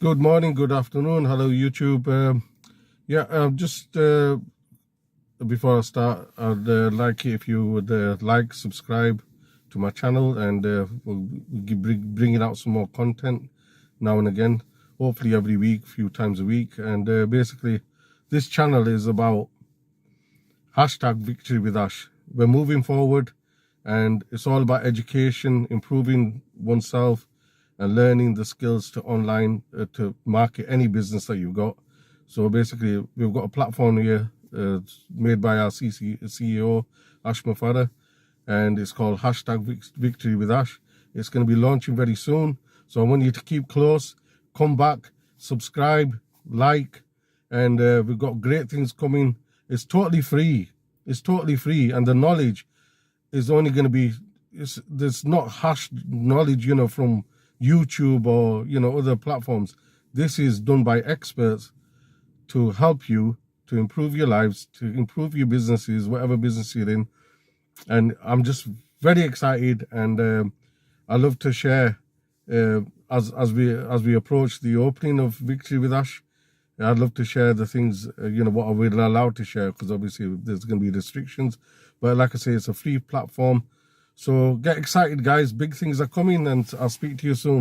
Good morning, good afternoon. Hello, YouTube. Just before I start, I'd like it if you would like, subscribe to my channel, and we'll be bringing out some more content now and again, hopefully every week, few times a week. And basically, this channel is about #VictoryWithAsh. We're moving forward, and it's all about education, improving oneself, and learning the skills to online to market any business that you've got. So basically, we've got a platform here made by our CEO, Ash Mafada, and it's called #VictoryWithAsh. It's going to be launching very soon. So I want you to keep close, come back, subscribe, like, and we've got great things coming. It's totally free. It's totally free, and the knowledge is only going to be, there's not hashed knowledge, from YouTube or, other platforms. This is done by experts to help you to improve your lives, to improve your businesses, whatever business you're in. And I'm just very excited, and I love to share as we approach the opening of Victory with Ash. I'd love to share the things, what we're allowed to share, because obviously there's going to be restrictions. But like I say, it's a free platform. So get excited, guys. Big things are coming, and I'll speak to you soon.